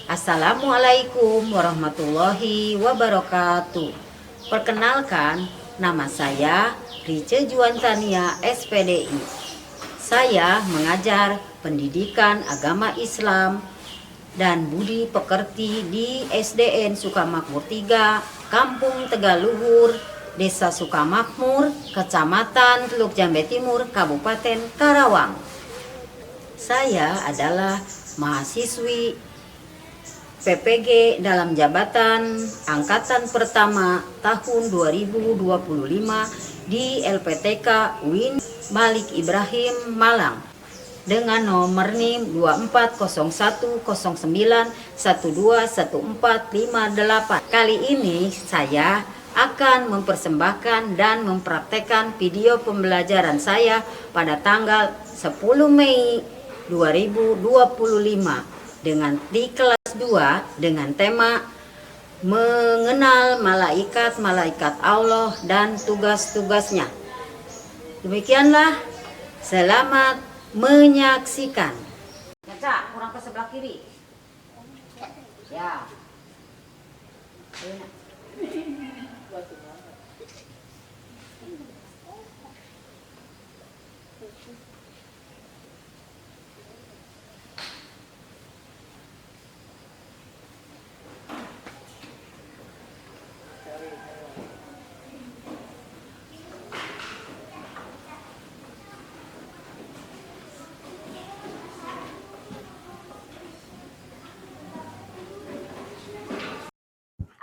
Assalamualaikum warahmatullahi wabarakatuh. Perkenalkan, nama saya Rice Juantania SPDI. Saya mengajar pendidikan agama Islam dan budi pekerti di SDN Sukamakmur 3, Kampung Tegaluhur, Desa Sukamakmur, Kecamatan Teluk Jambe Timur, Kabupaten Karawang. Saya adalah mahasiswi PPG dalam jabatan angkatan pertama tahun 2025 di LPTK UIN Malik Ibrahim Malang dengan nomor NIM 240109121458. Kali ini saya akan mempersembahkan dan mempraktekkan video pembelajaran saya pada tanggal 10 Mei 2025 di kelas 2 dengan tema mengenal malaikat-malaikat Allah dan tugas-tugasnya. Demikianlah, selamat menyaksikan. Caca, kurang ke sebelah kiri. Ya.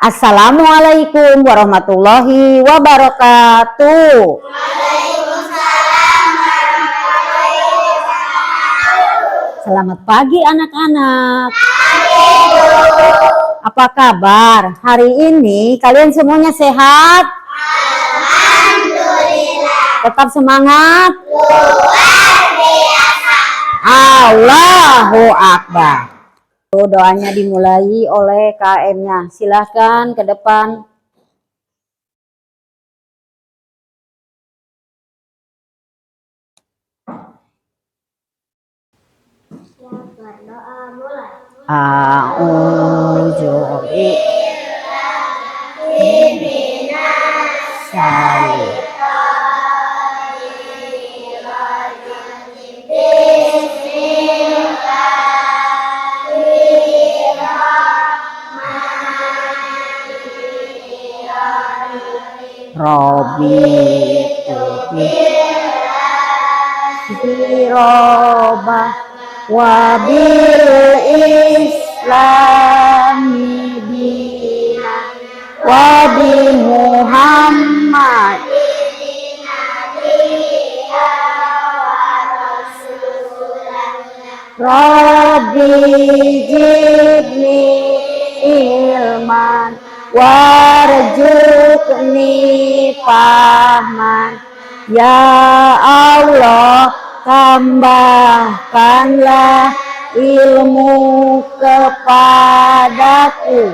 Assalamualaikum warahmatullahi wabarakatuh. Waalaikumsalam warahmatullahi wabarakatuh. Selamat pagi anak-anak. Apa kabar? Hari ini kalian semuanya sehat? Alhamdulillah. Tetap semangat? Luar biasa. Allahu Akbar. Doanya dimulai oleh KM-nya. Silahkan ke depan. Berdoa mulai. A'udzu billahi minas syaitonir Robah wabil islami dina wabi Muhammad Rabbi jibni ilman warzuqni fahman. Ya Allah, tambahkanlah ilmu kepadaku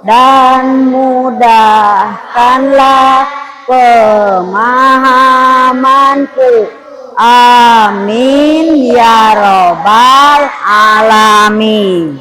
dan mudahkanlah pemahamanku. Amin ya robbal alamin.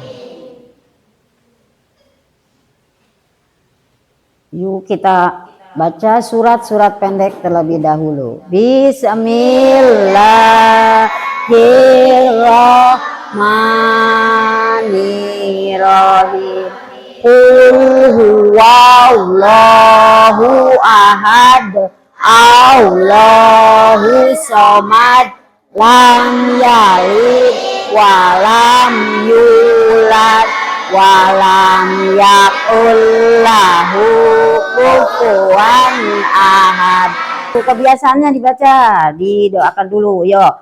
Yuk kita baca surat-surat pendek terlebih dahulu. Bismillahirrahmanirrahim. Qul huwallahu ahad, Allahu somad, lam yalid walam yulad walam yakul lahu kufuwan ahad. Kebiasaannya dibaca, didoakan dulu. Yuk.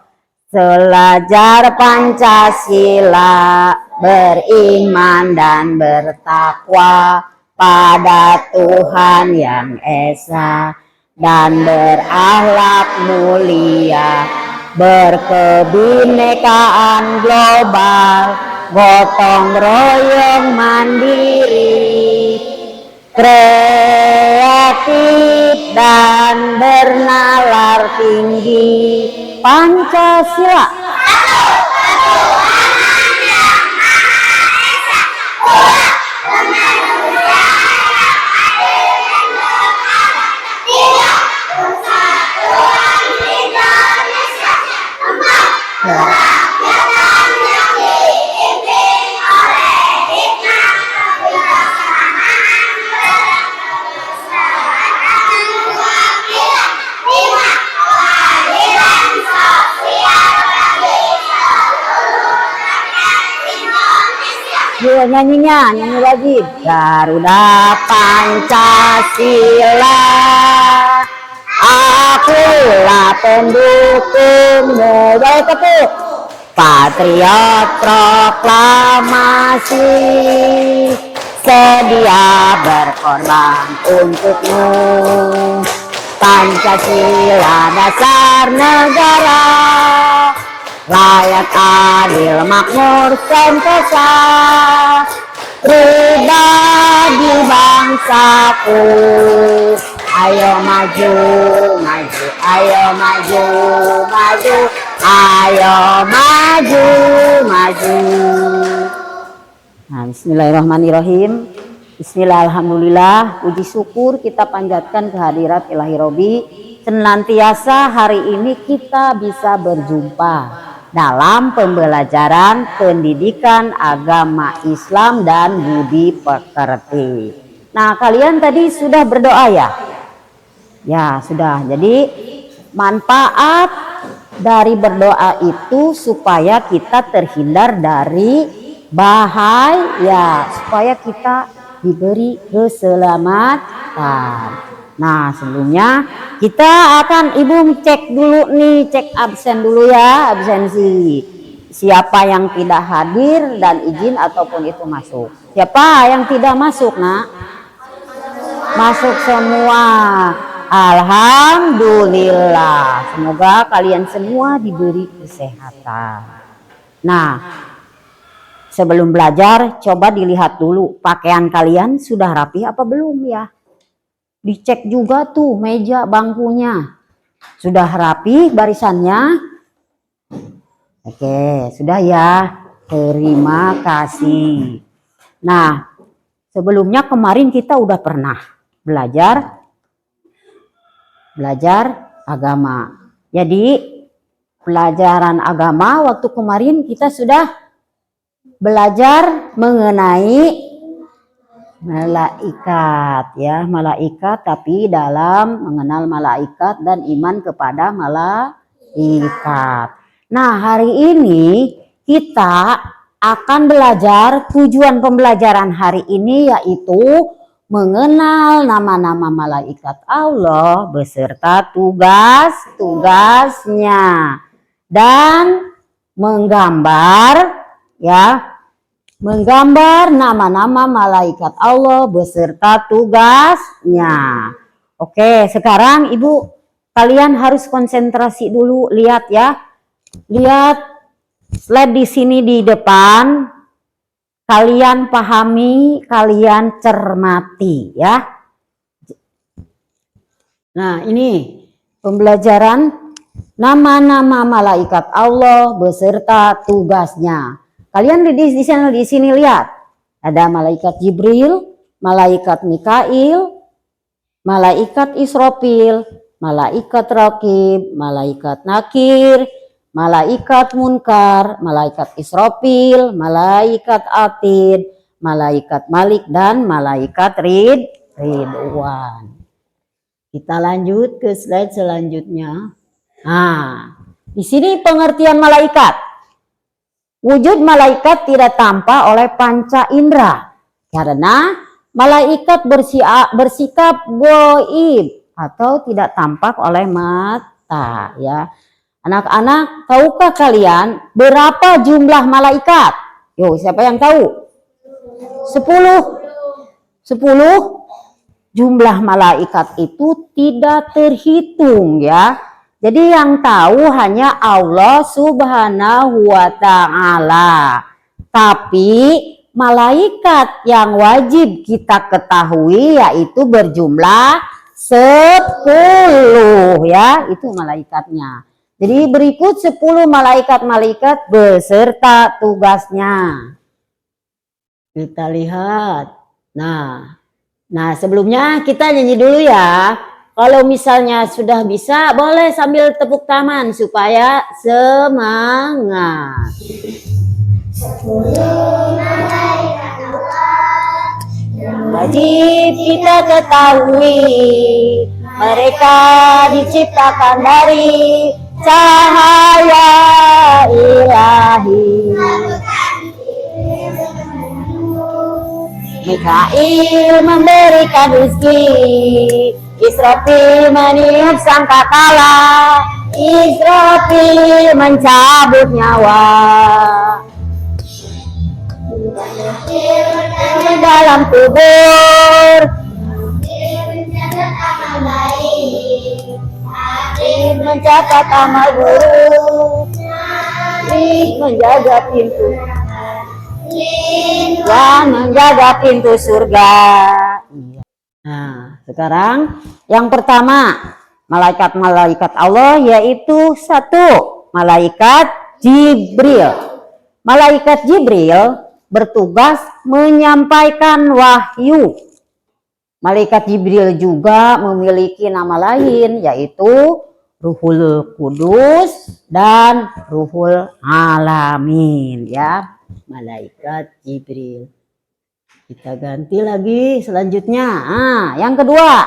Selajar Pancasila, beriman dan bertakwa pada Tuhan yang Esa, dan berakhlak mulia, berkebinekaan global, gotong royong mandiri, kreatif dan bernalar tinggi. Pancasila. Ayo nyanyinya, nyanyi lagi. Garuda Pancasila, akulah pendukungmu. Baik tepuk. Patriot proklamasi, sedia berkorban untukmu. Pancasila dasar negara, rakyat adil makmur sentosa, pribadi bangsaku. Ayo maju, maju, ayo maju, maju, ayo maju, maju. Nah, bismillahirrahmanirrahim. Bismillah, alhamdulillah, puji syukur kita panjatkan kehadirat Ilahi Robi. Senantiasa hari ini kita bisa berjumpa dalam pembelajaran pendidikan agama Islam dan budi pekerti. Nah, kalian tadi sudah berdoa ya? Ya, sudah. Jadi manfaat dari berdoa itu supaya kita terhindar dari bahaya, supaya kita diberi keselamatan. Nah, sebelumnya kita akan ibu cek dulu nih, cek absen dulu ya, absensi. Siapa yang tidak hadir dan izin ataupun itu masuk. Siapa yang tidak masuk, Nak? Masuk semua. Alhamdulillah. Semoga kalian semua diberi kesehatan. Nah, sebelum belajar, coba dilihat dulu pakaian kalian sudah rapi apa belum ya. Dicek juga tuh meja bangkunya. Sudah rapi barisannya? Oke, sudah ya. Terima kasih. Nah, sebelumnya kemarin kita udah pernah belajar agama. Jadi, pelajaran agama waktu kemarin kita sudah belajar mengenai malaikat ya, malaikat, tapi dalam mengenal malaikat dan iman kepada malaikat. Nah, hari ini kita akan belajar, tujuan pembelajaran hari ini yaitu mengenal nama-nama malaikat Allah beserta tugas-tugasnya dan menggambar nama-nama malaikat Allah beserta tugasnya. Oke, sekarang ibu kalian harus konsentrasi dulu, lihat ya. Lihat slide di sini di depan. Kalian pahami, kalian cermati ya. Nah, ini pembelajaran nama-nama malaikat Allah beserta tugasnya. Kalian di sini lihat, ada malaikat Jibril, malaikat Mikail, malaikat Israfil, malaikat Raqib, malaikat Nakir, malaikat Munkar, malaikat Israfil, malaikat Atid, malaikat Malik dan malaikat Ridwan. Kita lanjut ke slide selanjutnya. Nah, di sini pengertian malaikat. Wujud malaikat tidak tampak oleh panca indera karena malaikat bersikap gaib atau tidak tampak oleh mata ya. Anak-anak, tahukah kalian berapa jumlah malaikat? Yo, siapa yang tahu? 10. Jumlah malaikat itu tidak terhitung ya. Jadi yang tahu hanya Allah Subhanahu wa ta'ala. Tapi malaikat yang wajib kita ketahui yaitu berjumlah 10 ya, itu malaikatnya. Jadi berikut 10 malaikat-malaikat beserta tugasnya. Kita lihat. Nah, sebelumnya kita nyanyi dulu ya. Kalau misalnya sudah bisa, boleh sambil tepuk tangan supaya semangat. 10 malaikat Allah wajib kita ketahui, mereka diciptakan dari cahaya ilahi. Mikail memberikan rezeki, Israfil meniup sangkakala, Israfil mencabut nyawa. Dalam kubur mencatat amal buruk, menjaga pintu dan menjaga pintu surga. Nah, sekarang yang pertama, malaikat-malaikat Allah, yaitu satu, malaikat Jibril. Malaikat Jibril bertugas menyampaikan wahyu. Malaikat Jibril juga memiliki nama lain, yaitu Ruhul Kudus dan Ruhul Alamin, ya. Malaikat Jibril. Kita ganti lagi selanjutnya. Yang kedua,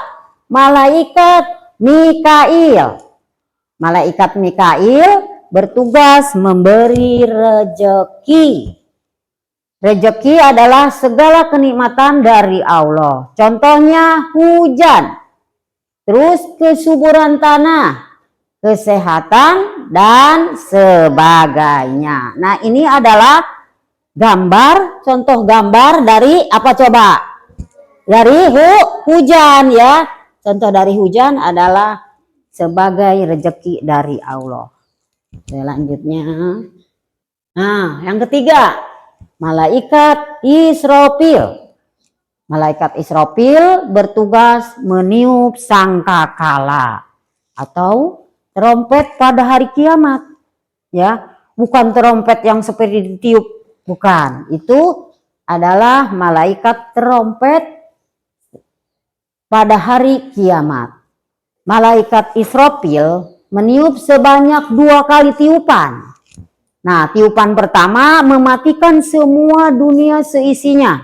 malaikat Mikail. Malaikat Mikail bertugas memberi rezeki. Rezeki adalah segala kenikmatan dari Allah. Contohnya hujan, terus kesuburan tanah, kesehatan, dan sebagainya. Nah, ini adalah gambar, contoh gambar dari apa coba? Dari hujan, ya. Contoh dari hujan adalah sebagai rezeki dari Allah. Selanjutnya, nah, yang ketiga, malaikat Israfil. Malaikat Israfil bertugas meniup sangkakala atau trompet pada hari kiamat, ya. Bukan trompet yang seperti ditiup, bukan. Itu adalah malaikat trompet pada hari kiamat. Malaikat Israfil meniup sebanyak 2 kali tiupan. Nah, tiupan pertama mematikan semua dunia seisinya.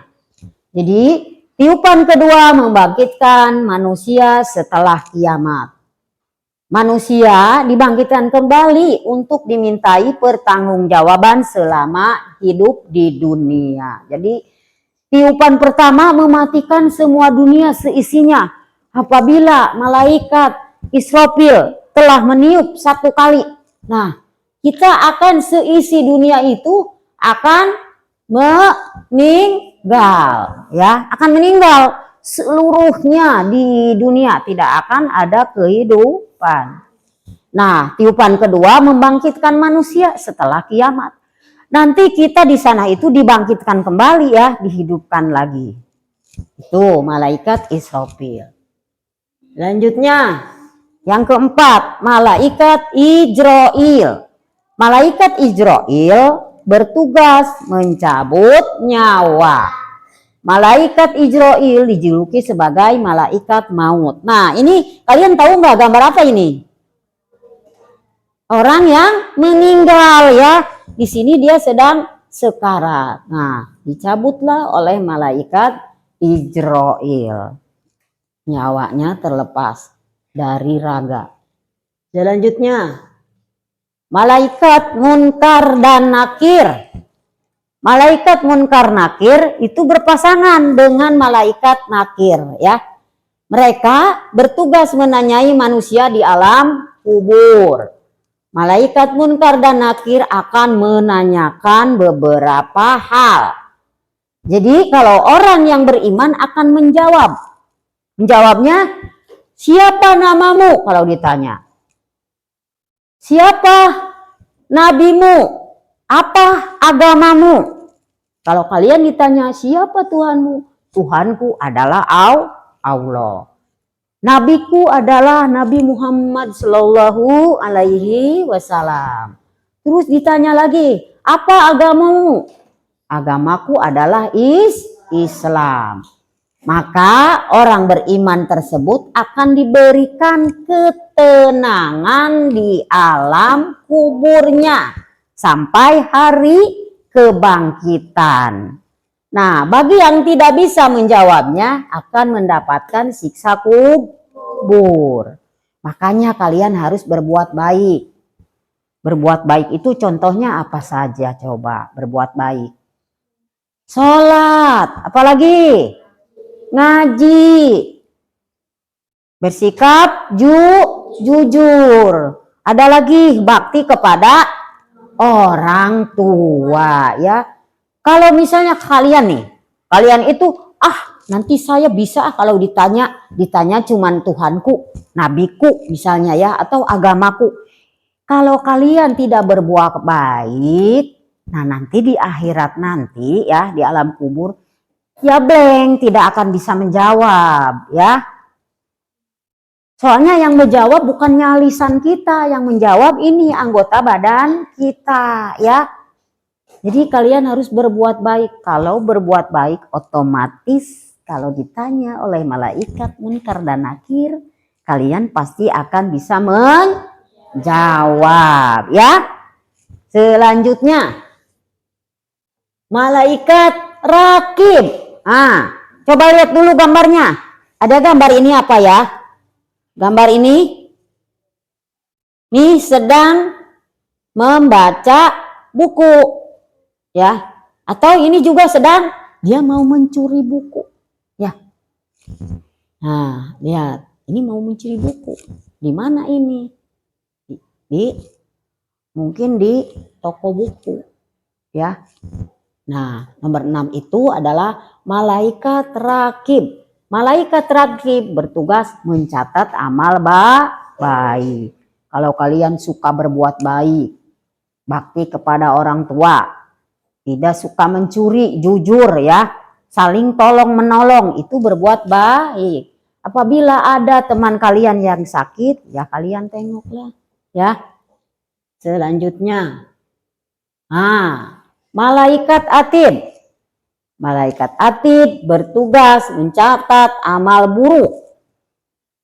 Jadi, tiupan kedua membangkitkan manusia setelah kiamat. Manusia dibangkitkan kembali untuk dimintai pertanggungjawaban selama hidup di dunia. Jadi, tiupan pertama mematikan semua dunia seisinya. Apabila malaikat Israfil telah meniup 1 kali. Nah, kita akan seisi dunia itu akan meninggal, ya, akan meninggal seluruhnya di dunia, tidak akan ada kehidupan. Nah, tiupan kedua membangkitkan manusia setelah kiamat. Nanti kita di sana itu dibangkitkan kembali, ya, dihidupkan lagi. Itu malaikat Israfil. Selanjutnya, yang keempat, malaikat Ijrail. Malaikat Ijrail bertugas mencabut nyawa. Malaikat Ijrail dijuluki sebagai malaikat maut. Nah, ini kalian tahu nggak gambar apa ini? Orang yang meninggal, ya. Di sini dia sedang sekarat. Nah, dicabutlah oleh malaikat Ijrail. Nyawanya terlepas dari raga. Selanjutnya, malaikat Munkar dan Nakir. Malaikat Munkar Nakir itu berpasangan dengan malaikat Nakir, ya. Mereka bertugas menanyai manusia di alam kubur. Malaikat Munkar dan Nakir akan menanyakan beberapa hal. Jadi kalau orang yang beriman akan menjawab. Menjawabnya, siapa namamu kalau ditanya? Siapa nabimu? Apa agamamu? Kalau kalian ditanya siapa Tuhanmu? Tuhanku adalah Allah. Nabiku adalah Nabi Muhammad Sallallahu Alaihi Wasallam. Terus ditanya lagi, apa agamamu? Agamaku adalah Islam. Maka orang beriman tersebut akan diberikan ketenangan di alam kuburnya sampai hari kebangkitan. Nah, bagi yang tidak bisa menjawabnya akan mendapatkan siksa kubur. Makanya kalian harus berbuat baik. Berbuat baik itu contohnya apa saja, coba berbuat baik. sholat, apalagi ngaji, bersikap jujur, ada lagi bakti kepada orang tua ya. Kalau misalnya kalian itu nanti saya bisa kalau ditanya cuman Tuhanku, nabiku misalnya ya, atau agamaku. Kalau kalian tidak berbuat baik, nah nanti di akhirat nanti ya, di alam kubur ya blank, tidak akan bisa menjawab ya. Soalnya yang menjawab bukannya lisan kita, yang menjawab ini anggota badan kita ya. Jadi kalian harus berbuat baik. Kalau berbuat baik otomatis kalau ditanya oleh malaikat munkar dan nakir, kalian pasti akan bisa menjawab ya. Selanjutnya malaikat rakib. Coba lihat dulu gambarnya. Ada gambar ini apa ya? Gambar ini sedang membaca buku ya, atau ini juga sedang dia mau mencuri buku ya. Nah lihat, ini mau mencuri buku di mana ini? Mungkin di toko buku ya. Nah nomor 6 itu adalah malaikat rakib. Malaikat rakib bertugas mencatat amal baik. Kalau kalian suka berbuat baik, bakti kepada orang tua, tidak suka mencuri, jujur ya, saling tolong menolong, itu berbuat baik. Apabila ada teman kalian yang sakit, ya kalian tengoklah ya. Selanjutnya, malaikat atid. Malaikat atid bertugas mencatat amal buruk.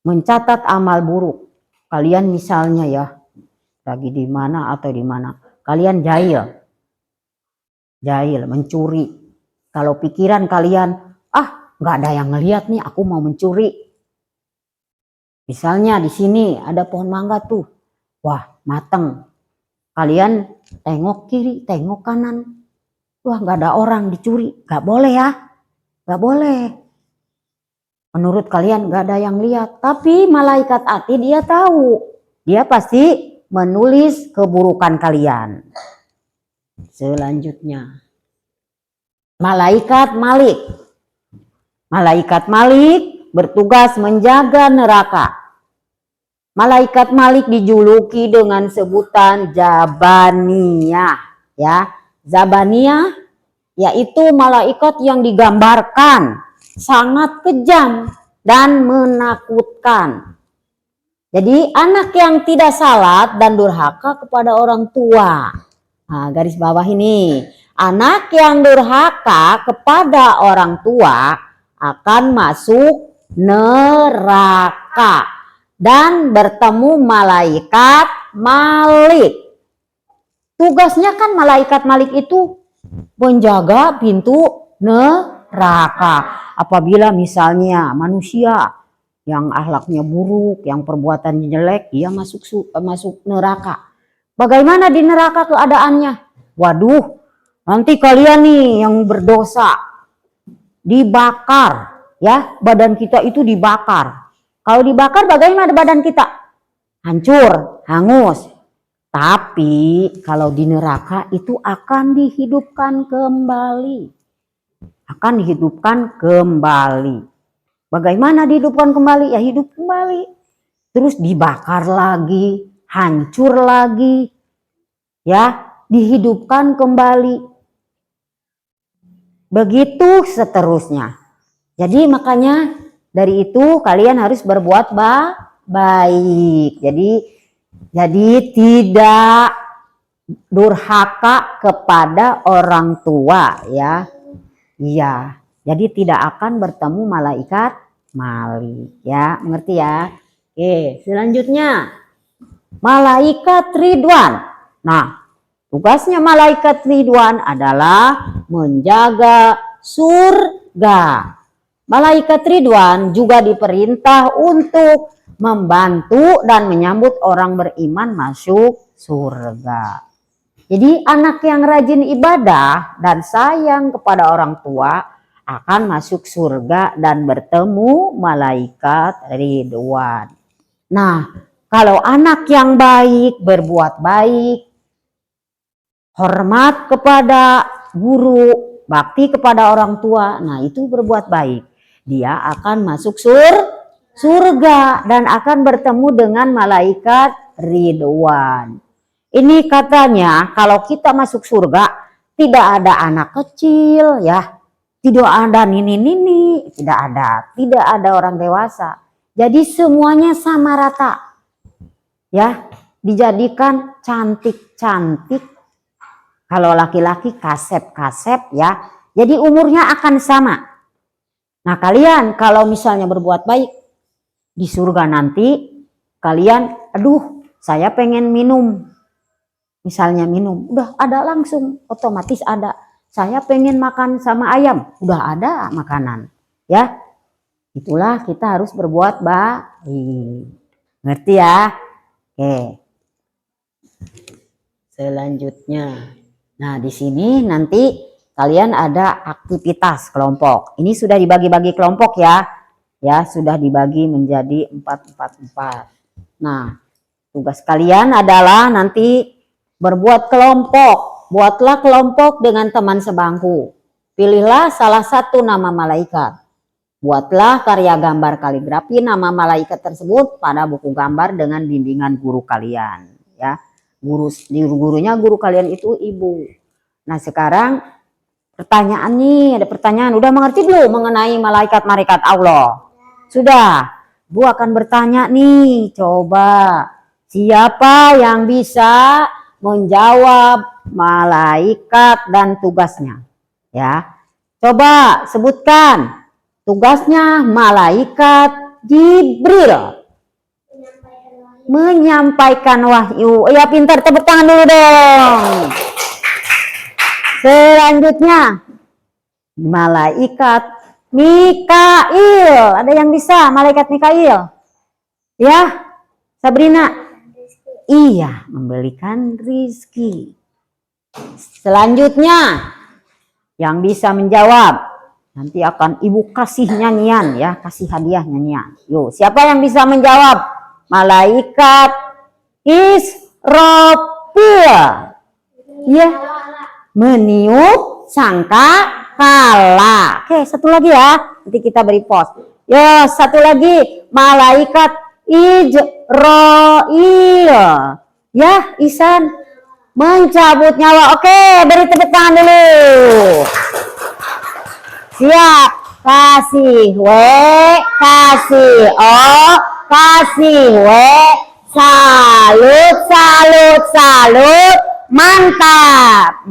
Mencatat amal buruk. Kalian misalnya ya, lagi di mana atau di mana, kalian jahil, mencuri. Kalau pikiran kalian, nggak ada yang ngelihat nih, aku mau mencuri. Misalnya di sini ada pohon mangga tuh, wah mateng. Kalian tengok kiri, tengok kanan. Wah nggak ada orang, dicuri. Nggak boleh ya. Nggak boleh. Menurut kalian nggak ada yang lihat. Tapi malaikat atid dia tahu. Dia pasti menulis keburukan kalian. Selanjutnya. Malaikat Malik. Malaikat Malik bertugas menjaga neraka. Malaikat Malik dijuluki dengan sebutan Jabaniyah ya. Zabaniyah yaitu malaikat yang digambarkan sangat kejam dan menakutkan. Jadi anak yang tidak salat dan durhaka kepada orang tua. Garis bawah ini, anak yang durhaka kepada orang tua akan masuk neraka dan bertemu malaikat Malik. Tugasnya kan malaikat Malik itu menjaga pintu neraka. Apabila misalnya manusia yang akhlaknya buruk, yang perbuatannya jelek, dia masuk neraka. Bagaimana di neraka keadaannya? Waduh, nanti kalian nih yang berdosa dibakar ya, badan kita itu dibakar. Kalau dibakar bagaimana badan kita? Hancur, hangus. Tapi kalau di neraka itu akan dihidupkan kembali. Akan dihidupkan kembali. Bagaimana dihidupkan kembali? Ya hidup kembali. Terus dibakar lagi, hancur lagi. Ya, dihidupkan kembali. Begitu seterusnya. Jadi makanya dari itu kalian harus berbuat baik. Jadi tidak durhaka kepada orang tua ya. Iya. Jadi tidak akan bertemu malaikat Malik ya. Mengerti ya? Oke, selanjutnya malaikat Ridwan. Nah, tugasnya malaikat Ridwan adalah menjaga surga. Malaikat Ridwan juga diperintah untuk membantu dan menyambut orang beriman masuk surga. Jadi anak yang rajin ibadah dan sayang kepada orang tua akan masuk surga dan bertemu malaikat Ridwan. Nah, kalau anak yang baik, berbuat baik, hormat kepada guru, bakti kepada orang tua, nah itu berbuat baik. Dia akan masuk surga dan akan bertemu dengan malaikat Ridwan. Ini katanya kalau kita masuk surga tidak ada anak kecil ya, tidak ada nini-nini, tidak ada orang dewasa. Jadi semuanya sama rata. Ya, dijadikan cantik-cantik. Kalau laki-laki kasep-kasep ya. Jadi umurnya akan sama. Nah, kalian kalau misalnya berbuat baik di surga nanti kalian, aduh, saya pengen minum. Misalnya minum, udah ada langsung, otomatis ada. Saya pengen makan sama ayam, udah ada makanan. Ya, itulah kita harus berbuat baik. Ngerti ya? Oke. Selanjutnya, nah di sini nanti kalian ada aktivitas kelompok. Ini sudah dibagi-bagi kelompok ya. Ya, sudah dibagi menjadi 4. Nah, tugas kalian adalah nanti berbuat kelompok. Buatlah kelompok dengan teman sebangku. Pilihlah salah satu nama malaikat. Buatlah karya gambar kaligrafi nama malaikat tersebut pada buku gambar dengan bimbingan guru kalian. Ya, gurunya guru kalian itu ibu. Nah, sekarang pertanyaan nih, ada pertanyaan. Udah mengerti belum mengenai malaikat-malaikat Allah? Sudah. Bu akan bertanya nih, coba siapa yang bisa menjawab malaikat dan tugasnya? Ya, coba sebutkan tugasnya malaikat Jibril. Menyampaikan wahyu. Ya, pintar, tepuk tangan dulu dong. Selanjutnya malaikat Mikail. Ada yang bisa malaikat Mikail? Ya, Sabrina. Iya, memberikan rizki. Selanjutnya yang bisa menjawab nanti akan ibu kasih nyanyian ya, kasih hadiah nyanyian. Yuk, siapa yang bisa menjawab? Malaikat Israfil. Ya, meniup sangkakala. Oke, satu lagi ya. Nanti kita beri pos. Ya, satu lagi malaikat Ijroil. Ya, Isan mencabut nyawa. Oke, beri tepuk tangan dulu. Siap. Kasih W, kasih O, kasih W. Salut, salut, salut. Mantap.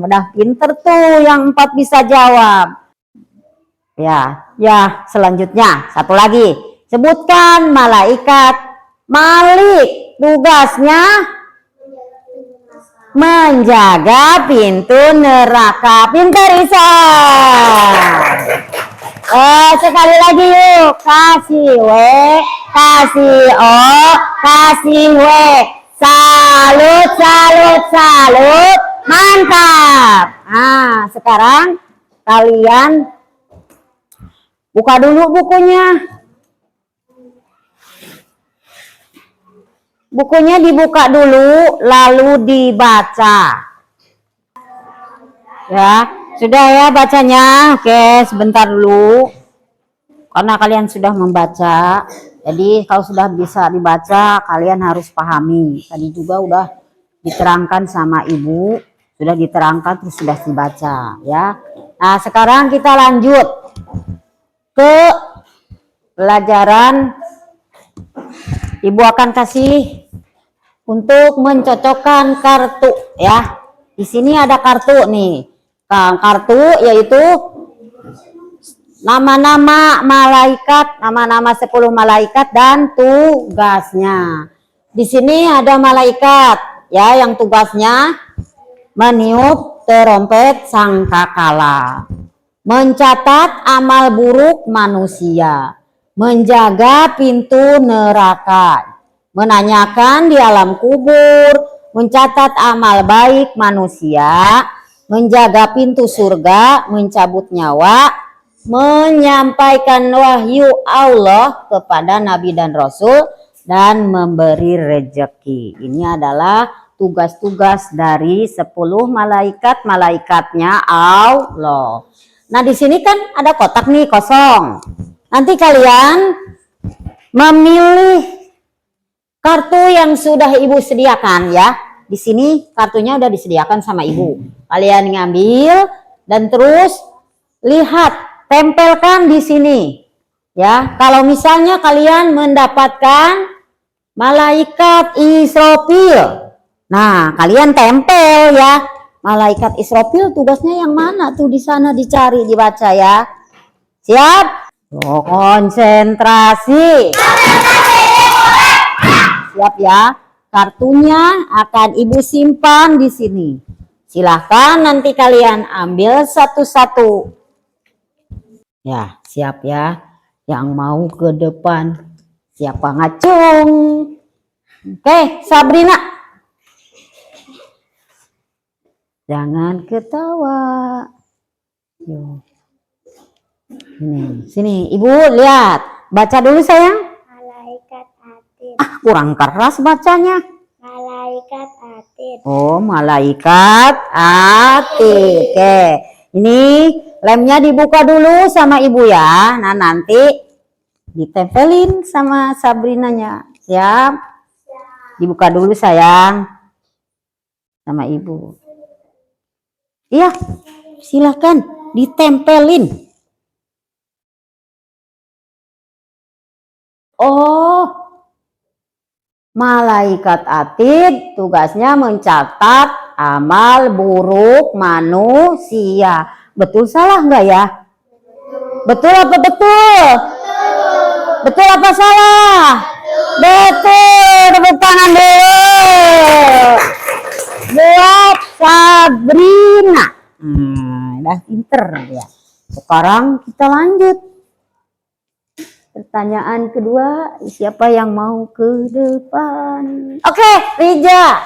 Udah pinter tuh yang 4 bisa jawab. Ya, selanjutnya satu lagi. Sebutkan malaikat Malik. Tugasnya menjaga pintu neraka. Pintar Isan. Sekali lagi yuk. Kasih W, kasih O, kasih W. Salut, salut, salut. Mantap. Nah, sekarang kalian buka dulu bukunya. Bukunya dibuka dulu, lalu dibaca. Ya, sudah ya bacanya. Oke, sebentar dulu. Karena kalian sudah membaca. Jadi kalau sudah bisa dibaca, kalian harus pahami. Tadi juga udah diterangkan sama ibu. Sudah diterangkan, terus sudah dibaca. Ya. Nah, sekarang kita lanjut ke pelajaran. Ibu akan kasih untuk mencocokkan kartu ya. Di sini ada kartu nih. Kartu yaitu nama-nama malaikat, nama-nama 10 malaikat dan tugasnya. Di sini ada malaikat ya yang tugasnya meniup terompet sangkakala, mencatat amal buruk manusia, menjaga pintu neraka, menanyakan di alam kubur, mencatat amal baik manusia, menjaga pintu surga, mencabut nyawa, menyampaikan wahyu Allah kepada Nabi dan Rasul, dan memberi rejeki. Ini adalah tugas-tugas dari 10 malaikat-malaikatnya Allah. Nah, di sini kan ada kotak nih kosong. Nanti kalian memilih kartu yang sudah ibu sediakan ya. Di sini kartunya udah disediakan sama ibu. Kalian ngambil dan terus lihat, tempelkan di sini. Ya, kalau misalnya kalian mendapatkan malaikat Israfil, nah kalian tempel ya. Malaikat Israfil tugasnya yang mana tuh, di sana dicari, dibaca ya. Siap? Oh, konsentrasi. Siap ya. Kartunya akan ibu simpan di sini. Silahkan nanti kalian ambil satu-satu. Ya, siap ya. Yang mau ke depan, siapa ngacung? Oke, Sabrina. Jangan ketawa. Yo. Sini, ibu lihat. Baca dulu sayang. Malaikat Atid. Ah, kurang keras bacanya. Malaikat Atid. Oh, malaikat Atid. Oke, ini lemnya dibuka dulu sama ibu ya. Nah, nanti ditempelin sama Sabrinanya. Siap? Dibuka dulu sayang sama ibu. Iya, silakan ditempelin. Oh, malaikat Atid tugasnya mencatat amal buruk manusia. Betul salah nggak ya? Betul apa betul? Betul apa salah? Betul. Tepuk tangan dulu buat Sabrina. Udah pinter ya. Sekarang kita lanjut. Pertanyaan kedua, siapa yang mau ke depan? Oke, Rija.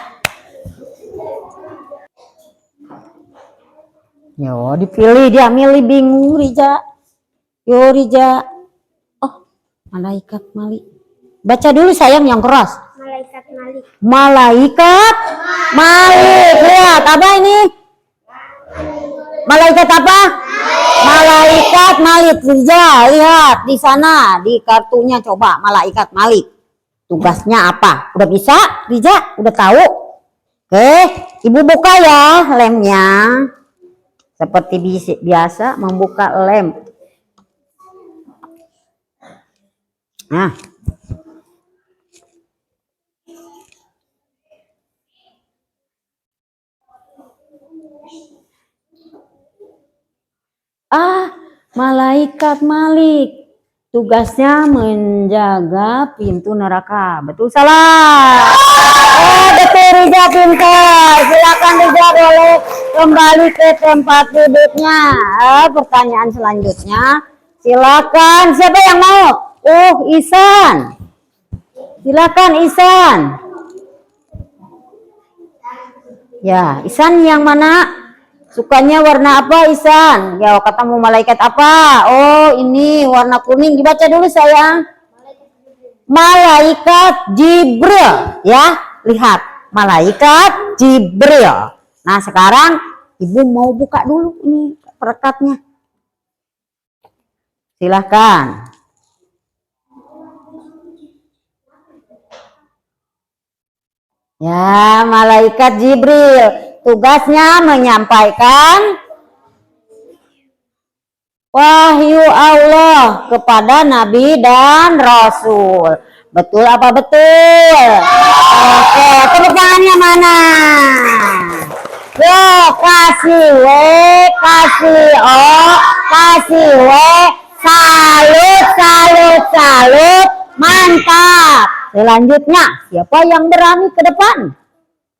Yo, dipilih, dia milih, bingung Rija. Yo, Rija. Oh, malaikat Malik. Baca dulu sayang yang keras. Malaikat Malik. Malaikat Malik. Lihat, apa ini? Malaikat apa? Malaikat Malik. Rija, lihat di sana di kartunya, coba malaikat Malik. Tugasnya apa? Udah bisa, Rija? Udah tahu? Oke, ibu buka ya lemnya. Seperti biasa membuka lem. Nah. Malaikat Malik. Tugasnya menjaga pintu neraka. Betul salah? Betul Rija, pintar. Silakan Rija boleh kembali ke tempat duduknya. Pertanyaan selanjutnya. Silakan. Siapa yang mau? Isan. Silakan Isan. Ya, Isan yang mana? Sukanya warna apa Isan? Ya, ketemu malaikat apa? Oh, ini warna kuning. Dibaca dulu sayang. Malaikat Jibril. Ya, lihat. Malaikat Jibril. Nah, sekarang ibu mau buka dulu ini perekatnya. Silahkan. Ya, malaikat Jibril. Tugasnya menyampaikan wahyu Allah kepada Nabi dan Rasul. Betul apa betul? Oke, tepuk tangannya mana? Yo, kasih W, kasih O, kasih W. Salut, salut, salut. Mantap. Selanjutnya, siapa yang berani ke depan?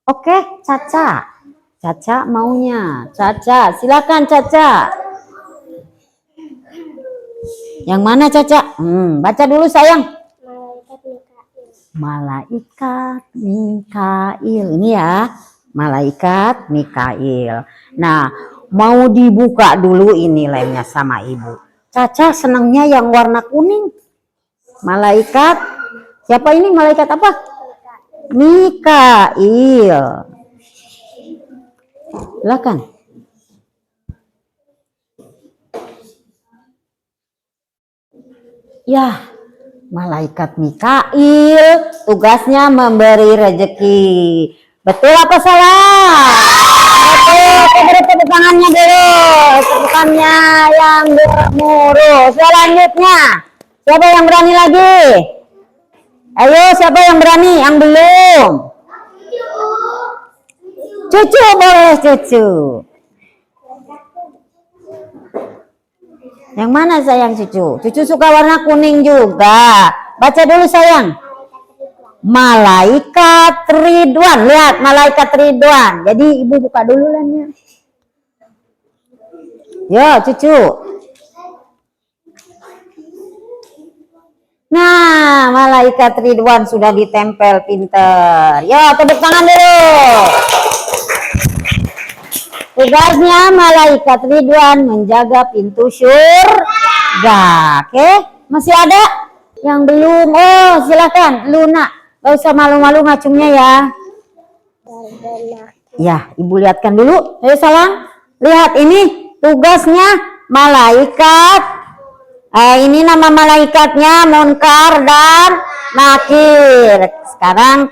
Oke, Caca. Caca maunya. Caca, silakan Caca. Yang mana Caca? Baca dulu sayang. Malaikat Mikail. malaikat Mikail. Ini ya, malaikat Mikail. Nah, mau dibuka dulu ini lemnya sama ibu. Caca senangnya yang warna kuning. Malaikat, siapa ini malaikat apa? Mikail. Silakan. Ya, malaikat Mikail tugasnya memberi rezeki. Betul apa salah? Betul, beri tepuk tangannya dulu. Tepukannya yang gemuruh. Selanjutnya, siapa yang berani lagi? Ayo, siapa yang berani? Yang belum? Cucu boleh cucu. Yang mana sayang cucu? Cucu suka warna kuning juga. Baca dulu sayang. Malaikat Ridwan. Lihat malaikat Ridwan. Jadi ibu buka dulu lemnya. Yo cucu. Nah, malaikat Ridwan sudah ditempel pinter. Yo tepuk tangan dulu. Tugasnya malaikat Ridwan menjaga pintu surga. Oke, masih ada yang belum? Oh, silakan Luna. Gak usah malu-malu ngacungnya ya. Ya, ibu lihatkan dulu. Ayo salam. Lihat ini tugasnya malaikat. Ini nama malaikatnya Munkar dan Nakir. Sekarang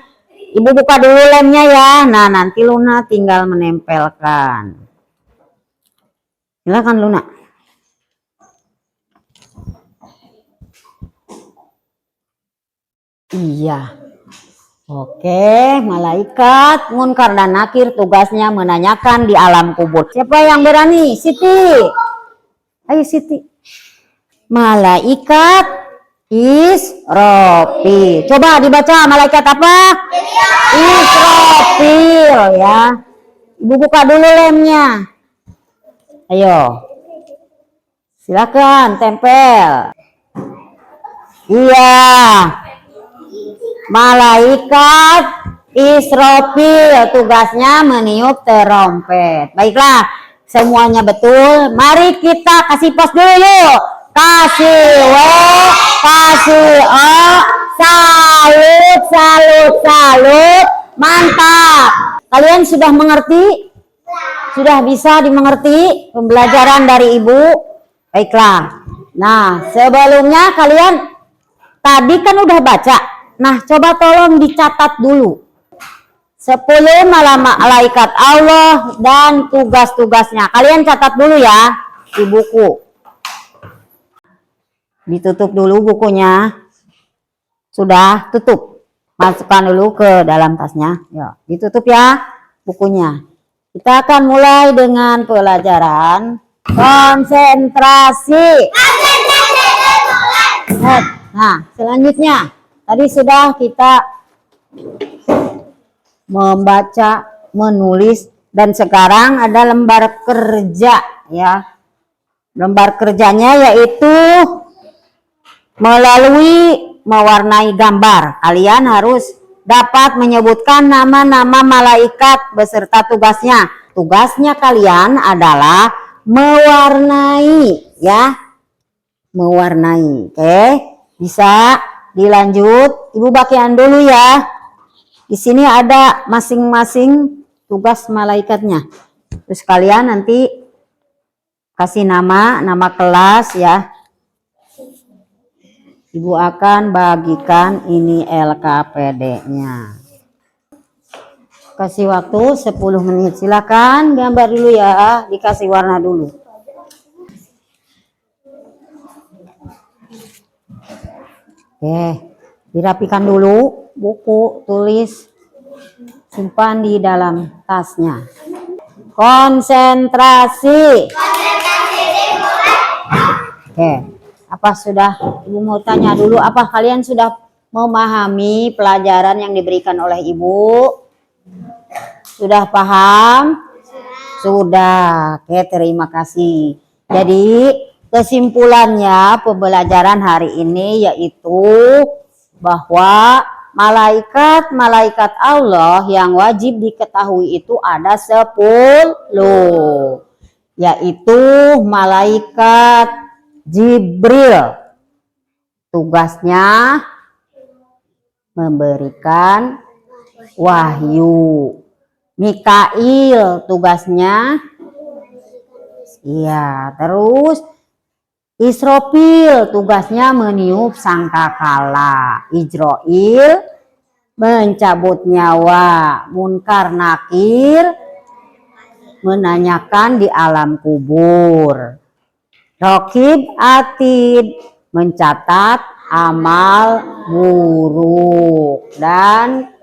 ibu buka dulu lemnya ya. Nah, nanti Luna tinggal menempelkan. Silakan Luna. Iya. Oke, malaikat Munkar dan Nakir tugasnya menanyakan di alam kubur. Siapa yang berani? Siti. Ayo Siti. Malaikat Israfil. Coba dibaca malaikat apa? Israfil ya. Ibu buka dulu lemnya. Ayo. Silakan tempel. Iya. Malaikat Israfil tugasnya meniup terompet. Baiklah, semuanya betul. Mari kita kasih pos dulu yuk. Kasih W, kasih O, salut, salut, salut, mantap. Kalian sudah mengerti? Sudah bisa dimengerti pembelajaran dari ibu? Baiklah. Nah, sebelumnya kalian tadi kan udah baca. Nah, coba tolong dicatat dulu. 10 malaikat Allah dan tugas-tugasnya. Kalian catat dulu ya di buku. Ditutup dulu bukunya. Sudah tutup. Masukkan dulu ke dalam tasnya. Ya, ditutup ya bukunya. Kita akan mulai dengan pelajaran konsentrasi. Nah, selanjutnya tadi sudah kita membaca, menulis, dan sekarang ada lembar kerja ya. Lembar kerjanya yaitu melalui mewarnai gambar. Kalian harus dapat menyebutkan nama-nama malaikat beserta tugasnya. Tugasnya kalian adalah mewarnai ya. Mewarnai. Oke, bisa dilanjut. Ibu bagian dulu ya. Di sini ada masing-masing tugas malaikatnya. Terus kalian nanti kasih nama kelas ya. Ibu akan bagikan ini LKPD-nya. Kasih waktu 10 menit. Silakan gambar dulu ya. Dikasih warna dulu. Oke, dirapikan dulu buku, tulis, simpan di dalam tasnya. Konsentrasi. Oke, apa sudah ibu mau tanya dulu? Apa kalian sudah memahami pelajaran yang diberikan oleh ibu? Sudah paham? Sudah. Oke, terima kasih. Jadi kesimpulannya pembelajaran hari ini yaitu bahwa malaikat Allah yang wajib diketahui itu ada 10, yaitu malaikat Jibril, tugasnya memberikan wahyu. Mikail tugasnya terus Israfil tugasnya meniup sangkakala. Ijroil mencabut nyawa. Munkar Nakir menanyakan di alam kubur. Rokib Atid mencatat amal buruk. Dan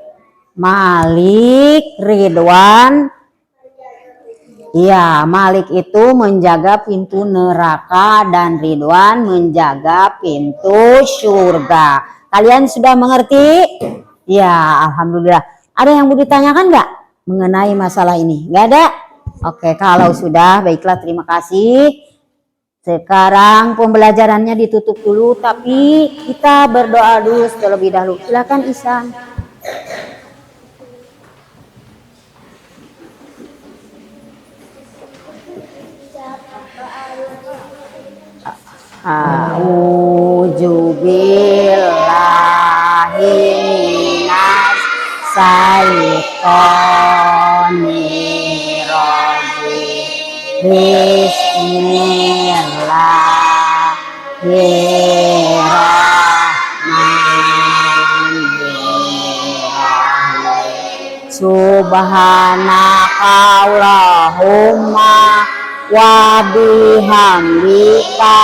Malik Ridwan, Malik itu menjaga pintu neraka dan Ridwan menjaga pintu surga. Kalian sudah mengerti? Ya, alhamdulillah. Ada yang mau ditanyakan nggak mengenai masalah ini? Nggak ada? Oke, kalau sudah, baiklah, terima kasih. Sekarang pembelajarannya ditutup dulu, tapi kita berdoa dulu terlebih dahulu. Silakan Isan. A'udzubillahi minas syaitonir rajim. Bismillahirrahmanirrahim. Subhanaka Allahumma wa bihamdika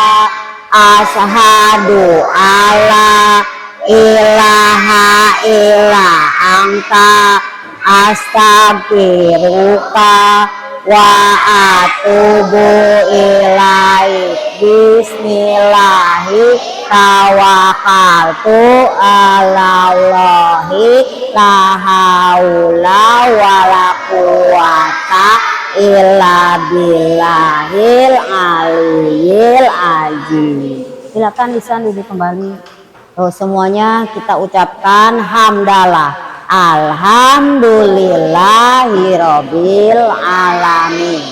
asyhadu alla ilaha illa anta astaghfiruka wa atubu ilaik. Bismillahi tawakkaltu ala Allahi la haula wala quwata illa billahil aliyyil azim. Silakan Isan duduk kembali. Semuanya kita ucapkan hamdalah. Alhamdulillahirabbil alamin.